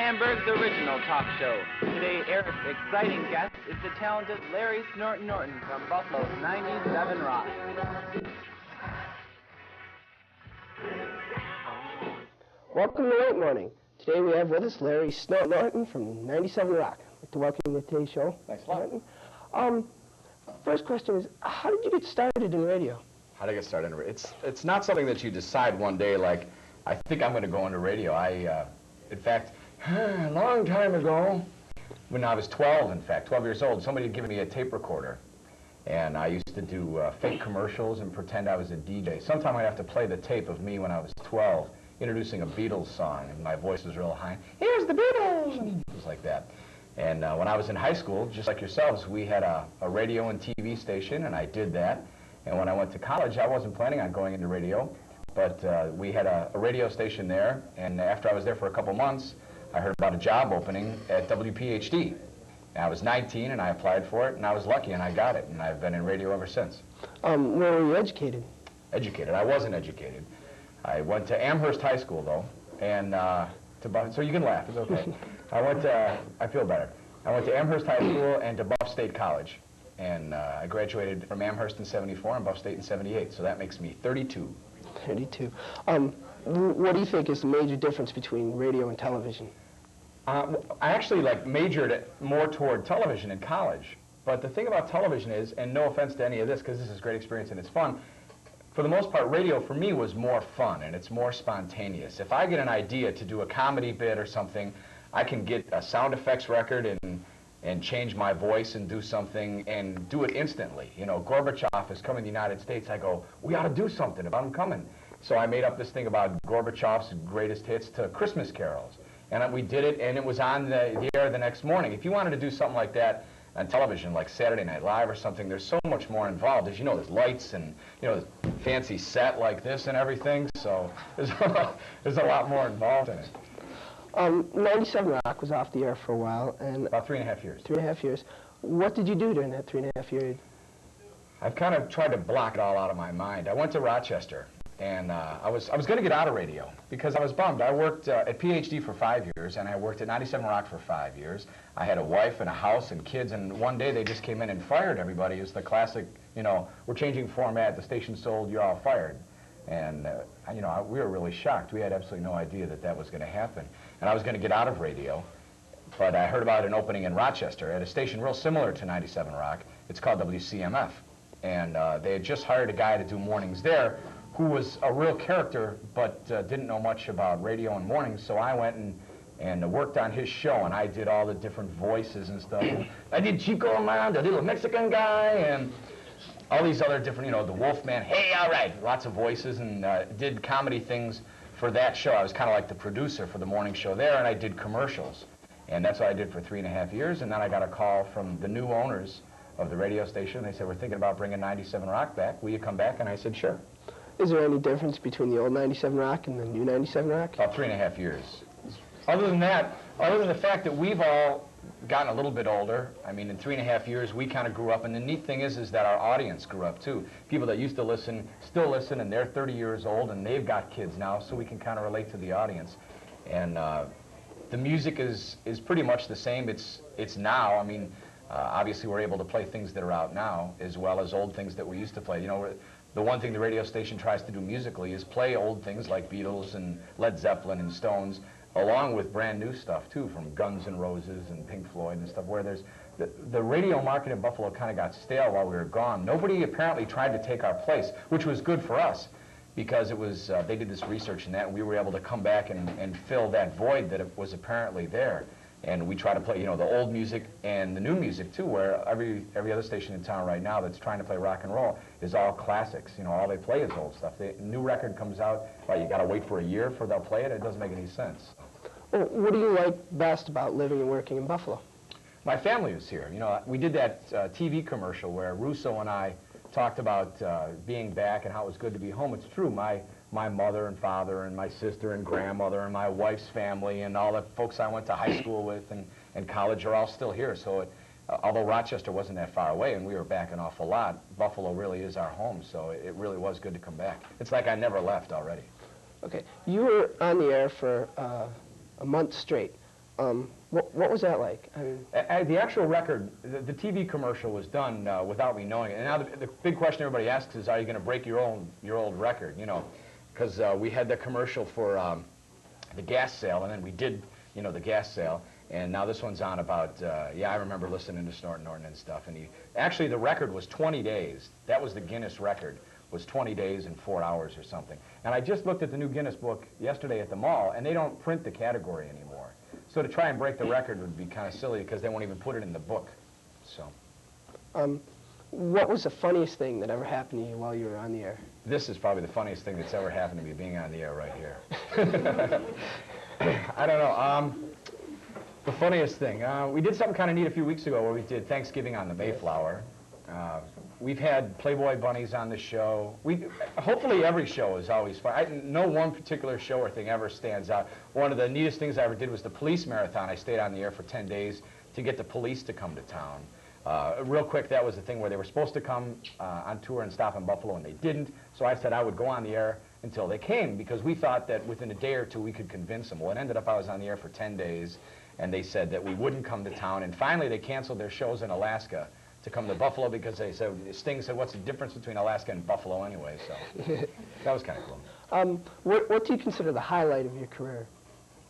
Hamburg's original talk show. Today, Eric's exciting guest is the talented Larry Snorton Norton from Buffalo's 97 Rock. Welcome to Late Morning. Today we have with us Larry Snorton Norton from 97 Rock. I'd like to welcome you to today's show. Thanks a lot. First question is, how did you get started in radio? How did I get started in radio? It's not something that you decide one day, like, I think I'm going to go into radio. In fact, a long time ago, when I was 12 years old, somebody had given me a tape recorder. And I used to do fake commercials and pretend I was a DJ. Sometime I'd have to play the tape of me when I was 12, introducing a Beatles song, and my voice was real high. Here's the Beatles! And it was like that. And when I was in high school, just like yourselves, we had a radio and TV station, and I did that. And when I went to college, I wasn't planning on going into radio, but we had a radio station there, and after I was there for a couple months, I heard about a job opening at WPHD. And I was 19, and I applied for it, and I was lucky, and I got it, and I've been in radio ever since. Where were you educated? Educated. I wasn't educated. I went to Amherst High School, though, and so you can laugh. It's okay. I feel better. I went to Amherst High School and to Buff State College, and I graduated from Amherst in '74 and Buff State in '78, so that makes me 32. 32. What do you think is the major difference between radio and television? I actually majored more toward television in college, but the thing about television is, and no offense to any of this, because this is a great experience and it's fun, for the most part, radio for me was more fun and it's more spontaneous. If I get an idea to do a comedy bit or something, I can get a sound effects record and change my voice and do something and do it instantly. You know, Gorbachev is coming to the United States. I go, we ought to do something about him coming. So I made up this thing about Gorbachev's greatest hits to Christmas carols. And we did it, and it was on the air the next morning. If you wanted to do something like that on television, like Saturday Night Live or something, there's so much more involved. As you know, there's lights and, you know, fancy set like this and everything. So there's a lot more involved in it. 97 Rock was off the air for a while. And about 3.5 years. 3.5 years. What did you do during that 3.5 years? I've kind of tried to block it all out of my mind. I went to Rochester. And I was going to get out of radio because I was bummed. I worked at PhD for 5 years, and I worked at 97 Rock for 5 years. I had a wife and a house and kids, and one day they just came in and fired everybody. It's the classic, you know, we're changing format, the station sold, you're all fired. And, you know, we were really shocked. We had absolutely no idea that that was going to happen. And I was going to get out of radio, but I heard about an opening in Rochester at a station real similar to 97 Rock. It's called WCMF. And they had just hired a guy to do mornings there, who was a real character, but didn't know much about radio and mornings, so I went and worked on his show, and I did all the different voices and stuff. I did Chico Man, the little Mexican guy, and all these other different, you know, the Wolfman, hey, all right, lots of voices, and did comedy things for that show. I was kind of like the producer for the morning show there, and I did commercials. And that's what I did for 3.5 years, and then I got a call from the new owners of the radio station. They said, we're thinking about bringing 97 Rock back. Will you come back? And I said, sure. Is there any difference between the old 97 Rock and the new 97 Rock? About 3.5 years. Other than that, other than the fact that we've all gotten a little bit older, I mean, in 3.5 years, we kind of grew up, and the neat thing is that our audience grew up, too. People that used to listen still listen, and they're 30 years old, and they've got kids now, so we can kind of relate to the audience. And the music is pretty much the same. It's now, I mean, obviously we're able to play things that are out now, as well as old things that we used to play. You know, the one thing the radio station tries to do musically is play old things like Beatles and Led Zeppelin and Stones, along with brand new stuff, too, from Guns N' Roses and Pink Floyd and stuff, where there's the radio market in Buffalo kind of got stale while we were gone. Nobody apparently tried to take our place, which was good for us, because it was, they did this research in that, and we were able to come back and fill that void that was apparently there. And we try to play, you know, the old music and the new music, too, where every other station in town right now that's trying to play rock and roll is all classics. You know, all they play is old stuff. The new record comes out, right, you got to wait for a year for they'll play it. It doesn't make any sense. Well, what do you like best about living and working in Buffalo? My family was here. You know, we did that TV commercial where Russo and I talked about being back and how it was good to be home. It's true. My mother and father and my sister and grandmother and my wife's family and all the folks I went to high school with and college are all still here. So although Rochester wasn't that far away and we were back an awful lot, Buffalo really is our home. So it really was good to come back. It's like I never left already. Okay. You were on the air for a month straight. What was that like? I mean, The actual record, the TV commercial was done without me knowing it. And now the big question everybody asks is, are you going to break your old record? You know, because we had the commercial for the gas sale, and then we did, you know, the gas sale. And now this one's on about, yeah, I remember listening to Snort Norton and stuff. And actually the record was 20 days. That was the Guinness record, was 20 days and 4 hours or something. And I just looked at the new Guinness book yesterday at the mall, and they don't print the category anymore. So to try and break the record would be kind of silly because they won't even put it in the book. So. What was the funniest thing that ever happened to you while you were on the air? This is probably the funniest thing that's ever happened to me, being on the air right here. I don't know. The funniest thing, we did something kind of neat a few weeks ago where we did Thanksgiving on the Mayflower. We've had Playboy bunnies on the show. Hopefully every show is always fun. No one particular show or thing ever stands out. One of the neatest things I ever did was the police marathon. I stayed on the air for 10 days to get the police to come to town. Real quick, that was the thing where they were supposed to come on tour and stop in Buffalo, and they didn't. So I said I would go on the air until they came, because we thought that within a day or two we could convince them. Well, it ended up I was on the air for 10 days, and they said that we wouldn't come to town. And finally, they canceled their shows in Alaska to come to Buffalo because they said, Sting said, what's the difference between Alaska and Buffalo anyway? So that was kind of cool. What do you consider the highlight of your career?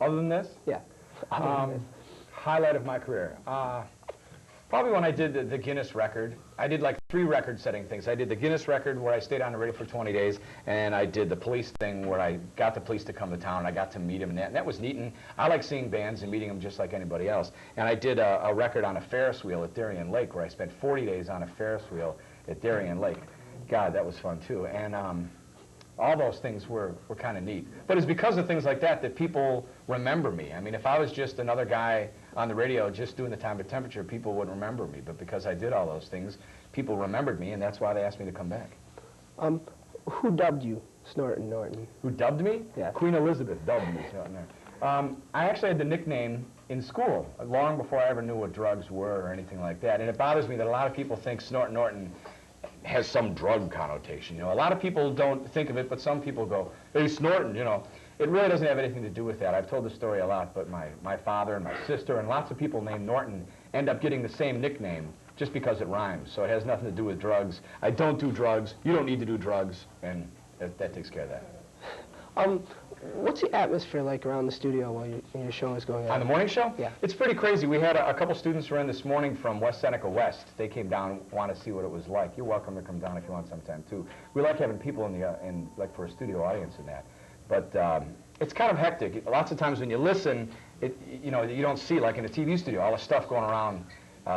Other than this? Yeah. Highlight of my career. Probably when I did the Guinness record. I did like 3 record-setting things. I did the Guinness record where I stayed on the radio for 20 days, and I did the police thing where I got the police to come to town, and I got to meet them, and that was neat. And I like seeing bands and meeting them just like anybody else. And I did a record on a Ferris wheel at Darien Lake where I spent 40 days on a Ferris wheel at Darien Lake. God, that was fun too. And all those things were kind of neat. But it's because of things like that that people remember me. I mean, if I was just another guy on the radio just doing the time and temperature, people wouldn't remember me. But because I did all those things, people remembered me, and that's why they asked me to come back. Who dubbed you Snort Norton? Who dubbed me? Yeah. Queen Elizabeth dubbed me Snort Norton. I actually had the nickname in school, long before I ever knew what drugs were or anything like that. And it bothers me that a lot of people think Snort Norton has some drug connotation. You know, a lot of people don't think of it, but some people go, hey, Snortin', you know. It really doesn't have anything to do with that. I've told the story a lot, but my father and my sister and lots of people named Norton end up getting the same nickname just because it rhymes. So it has nothing to do with drugs. I don't do drugs. You don't need to do drugs, and that takes care of that. What's the atmosphere like around the studio while your show is going on? On the morning show? Yeah. It's pretty crazy. We had a couple students who were in this morning from West Seneca West. They came down and want to see what it was like. You're welcome to come down if you want sometime, too. We like having people like for a studio audience and that. But it's kind of hectic. Lots of times when you listen, you know, you don't see, like in a TV studio, all the stuff going around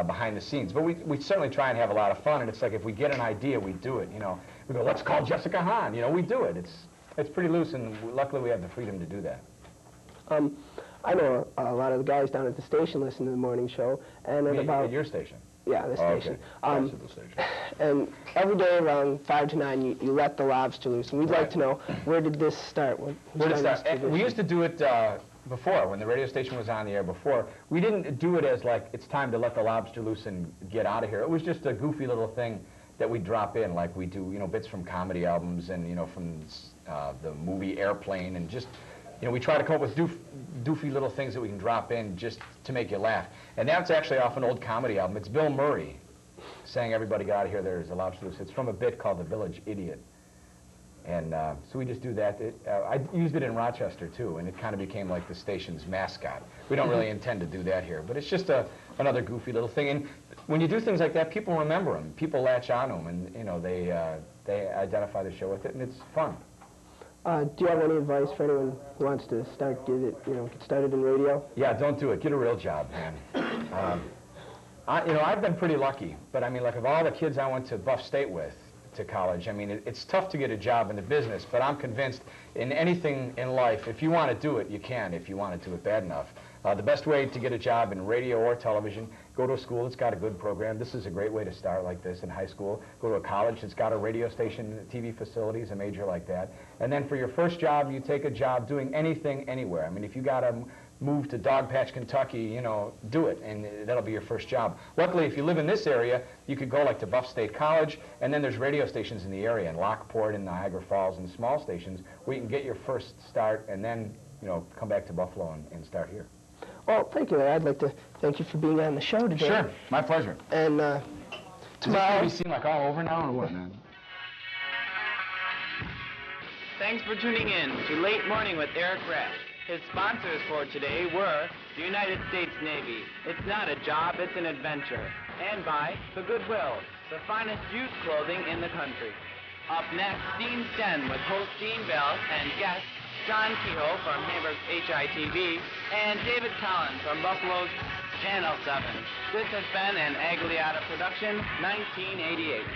behind the scenes. But we certainly try and have a lot of fun, and it's like if we get an idea, we do it, you know. We go, let's call Jessica Hahn. You know, we do it. It's pretty loose, and luckily we have the freedom to do that. I know a lot of the guys down at the station listen to the morning show, and At your station? Yeah, the station. Okay. The station. And every day around 5 to 9, you let the lobster loose, and we'd like to know, where did this start? Where did it start? We used to do it before, when the radio station was on the air before. We didn't do it as like, it's time to let the lobster loose and get out of here. It was just a goofy little thing that we drop in, like we do, you know, bits from comedy albums and, you know, from the movie Airplane, and just, you know, we try to come up with doofy little things that we can drop in just to make you laugh. And that's actually off an old comedy album. It's Bill Murray saying, everybody got out of here, there's a lobster loose. It's from a bit called The Village Idiot. And so we just do that. I used it in Rochester, too, and it kind of became like the station's mascot. We don't really intend to do that here, but it's just another goofy little thing. And when you do things like that, people remember them. People latch on to them, and, you know, they identify the show with it, and it's fun. Do you have any advice for anyone who wants to get started in radio? Yeah, don't do it. Get a real job, man. You know, I've been pretty lucky, but I mean, like of all the kids I went to Buff State with, to college, I mean, it's tough to get a job in the business, but I'm convinced in anything in life, if you want to do it, you can, if you want to do it bad enough. The best way to get a job in radio or television, go to a school that's got a good program. This is a great way to start like this in high school. Go to a college that's got a radio station, TV facilities, a major like that. And then for your first job, you take a job doing anything, anywhere. I mean, if you got to move to Dogpatch, Kentucky, you know, do it, and that'll be your first job. Luckily, if you live in this area, you could go like to Buff State College, and then there's radio stations in the area, in Lockport and Niagara Falls, and small stations where you can get your first start, and then, you know, come back to Buffalo and start here. Well, thank you, Larry. I'd like to thank you for being on the show today. Sure, my pleasure. And Does this tomorrow... maybe seem like all over now, or what, man? Thanks for tuning in to Late Morning with Eric Rash. His sponsors for today were the United States Navy. It's not a job, it's an adventure. And by the Goodwill, the finest youth clothing in the country. Up next, Dean Sten with host Dean Bell and guest John Kehoe from Hamburg's HITV and David Collins from Buffalo's Channel 7. This has been an Agliata production, 1988.